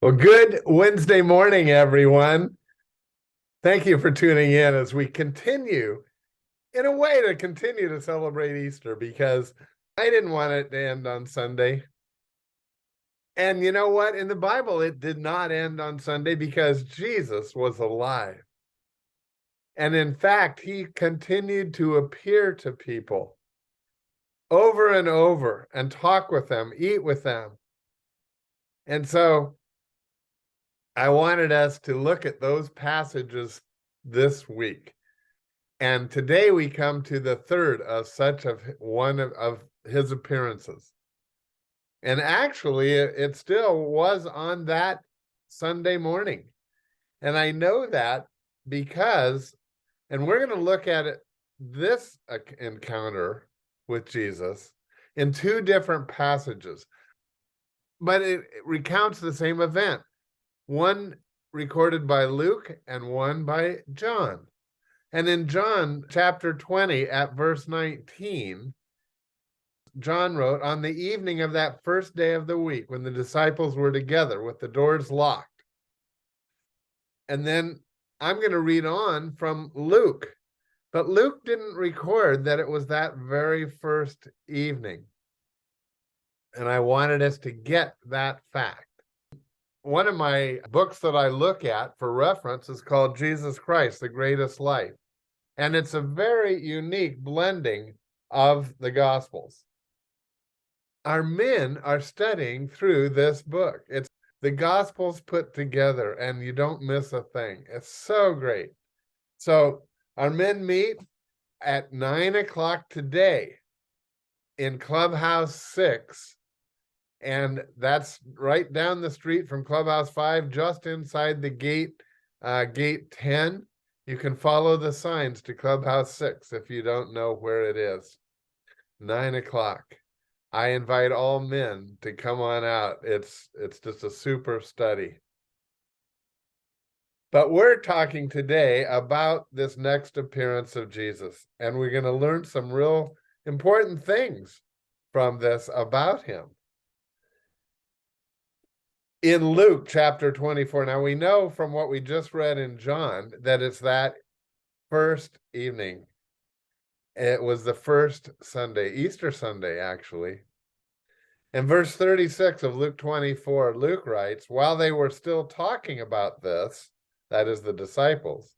Well, good Wednesday morning, everyone. Thank you for tuning in as we continue, in a way, to continue to celebrate Easter because I didn't want it to end on Sunday. And you know what? In the Bible, it did not end on Sunday because Jesus was alive. And in fact, he continued to appear to people over and over and talk with them, eat with them. And so I wanted us to look at those passages this week. And today we come to the third of such of one of his appearances. And actually, it still was on that Sunday morning. And I know that because, and we're going to look at it, this encounter with Jesus in two different passages, but it recounts the same event. One recorded by Luke and one by John. And in John chapter 20 at verse 19, John wrote, on the evening of that first day of the week, when the disciples were together with the doors locked. And then I'm going to read on from Luke, but Luke didn't record that it was that very first evening. And I wanted us to get that fact. One of my books that I look at for reference is called Jesus Christ, the Greatest Life. And it's a very unique blending of the Gospels. Our men are studying through this book. It's the Gospels put together, and you don't miss a thing. It's so great. So our men meet at 9 o'clock today in Clubhouse 6. And that's right down the street from Clubhouse 5, just inside the gate, gate 10. You can follow the signs to Clubhouse 6 if you don't know where it is. 9 o'clock. I invite all men to come on out. It's just a super study. But we're talking today about this next appearance of Jesus, and we're going to learn some real important things from this about him. In Luke chapter 24, now we know from what we just read in John that it's that first evening. It was the first Sunday, Easter Sunday, actually. In verse 36 of Luke 24, Luke writes, while they were still talking about this, that is the disciples,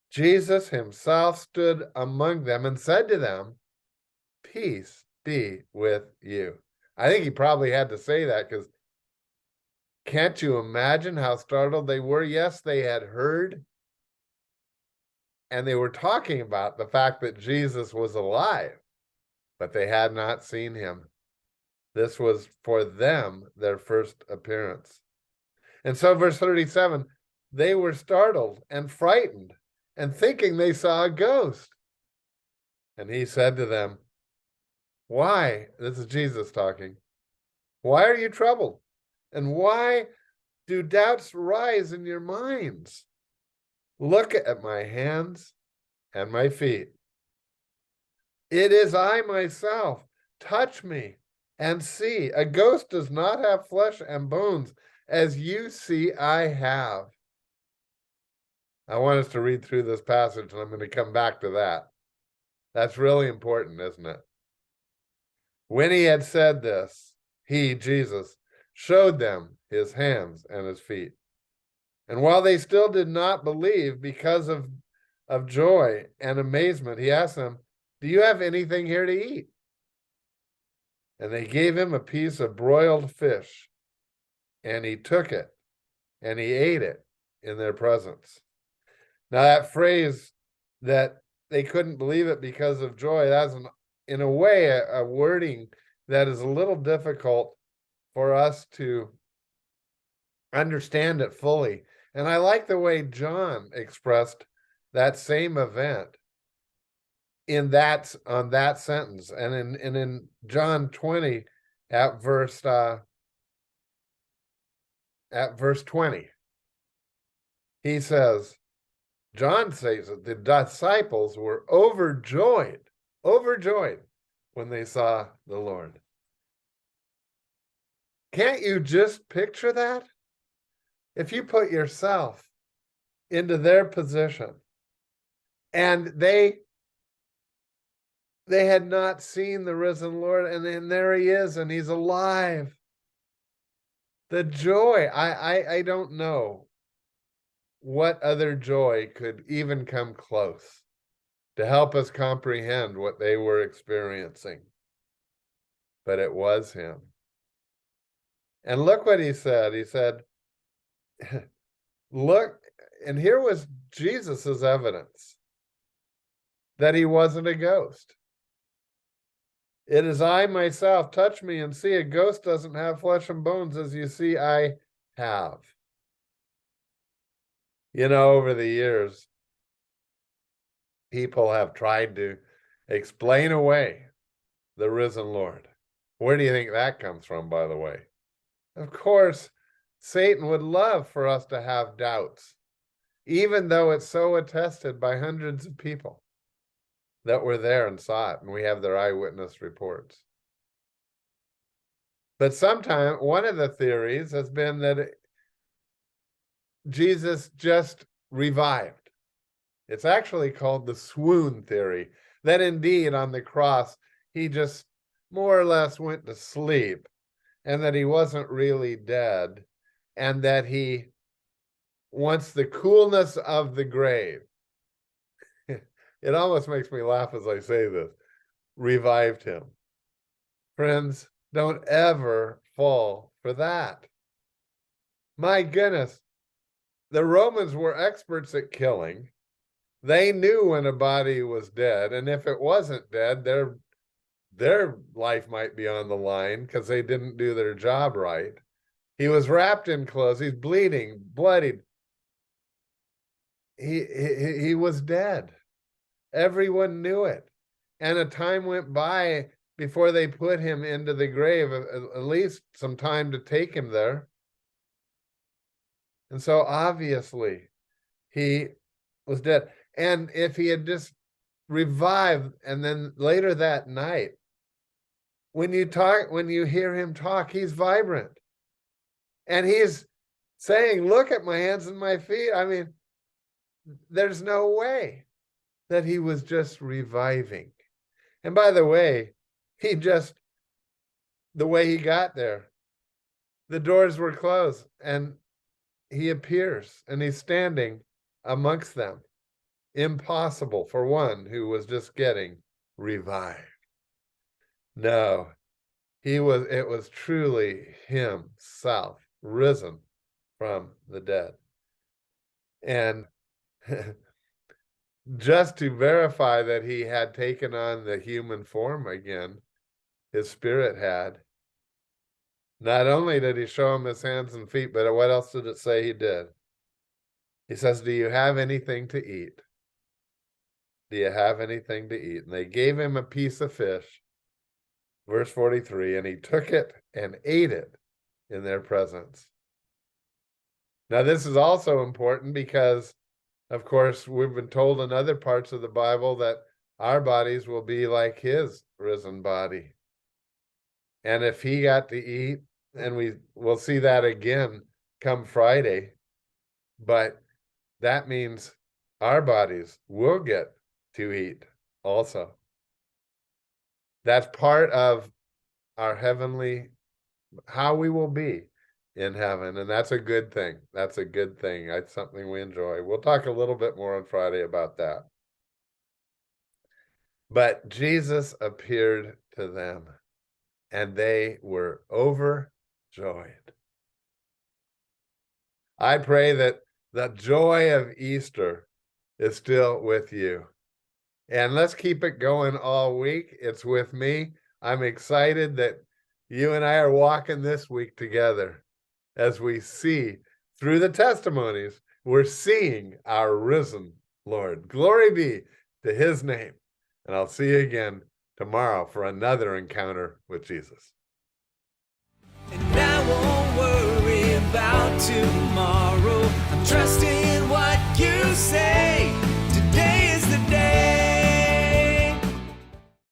Jesus himself stood among them and said to them, peace be with you. I think he probably had to say that because can't you imagine how startled they were? Yes, they had heard, and they were talking about the fact that Jesus was alive, but they had not seen him. This was for them their first appearance. And so, verse 37, they were startled and frightened and thinking they saw a ghost. And he said to them, why? This is Jesus talking. Why are you troubled? And why do doubts rise in your minds? Look at my hands and my feet. It is I myself. Touch me and see. A ghost does not have flesh and bones, as you see I have. I want us to read through this passage, and I'm going to come back to that. That's really important, isn't it? When he had said this, he, Jesus, showed them his hands and his feet. And while they still did not believe because of joy and amazement, he asked them, do you have anything here to eat? And they gave him a piece of broiled fish, and he took it, and he ate it in their presence. Now that phrase that they couldn't believe it because of joy, that's in a way a wording that is a little difficult for us to understand it fully. And I like the way John expressed that same event in that on that sentence. And in John 20 at verse 20, he says, John says that the disciples were overjoyed when they saw the Lord. Can't you just picture that? If you put yourself into their position, and they had not seen the risen Lord, and then there he is, and he's alive. The joy, I don't know what other joy could even come close to help us comprehend what they were experiencing. But it was him. And look what he said. He said, look, and here was Jesus's evidence that he wasn't a ghost. It is I myself. Touch me and see. A ghost doesn't have flesh and bones, as you see I have. You know, over the years, people have tried to explain away the risen Lord. Where do you think that comes from, by the way? Of course, Satan would love for us to have doubts, even though it's so attested by hundreds of people that were there and saw it, and we have their eyewitness reports. But sometimes one of the theories has been that Jesus just revived. It's actually called the swoon theory, that indeed on the cross, he just more or less went to sleep, and that he wasn't really dead, and that he, once the coolness of the grave, it almost makes me laugh as I say this, revived him. Friends, don't ever fall for that. My goodness, the Romans were experts at killing. They knew when a body was dead, and if it wasn't dead, their life might be on the line because they didn't do their job right. He was wrapped in clothes. He's bleeding, bloodied. He was dead. Everyone knew it. And a time went by before they put him into the grave, at least some time to take him there. And so obviously he was dead. And if he had just revived, and then later that night, when you hear him talk, he's vibrant. And he's saying, look at my hands and my feet. I mean, there's no way that he was just reviving. And by the way, the way he got there, the doors were closed, and he appears, and he's standing amongst them. Impossible for one who was just getting revived. No, it was truly himself risen from the dead. And just to verify that he had taken on the human form again, his spirit had. Not only did he show him his hands and feet, but what else did it say he did? He says, do you have anything to eat? Do you have anything to eat? And they gave him a piece of fish, verse 43, and he took it and ate it in their presence. Now, this is also important because, of course, we've been told in other parts of the Bible that our bodies will be like his risen body. And if he got to eat, and we'll see that again come Friday, but that means our bodies will get to eat also. That's part of our heavenly, how we will be in heaven, and that's a good thing. That's a good thing. That's something we enjoy. We'll talk a little bit more on Friday about that. But Jesus appeared to them, and they were overjoyed. I pray that the joy of Easter is still with you. And let's keep it going all week. It's with me. I'm excited that you and I are walking this week together as we see through the testimonies, we're seeing our risen Lord. Glory be to his name. And I'll see you again tomorrow for another encounter with Jesus. And I won't worry about tomorrow. I'm trusting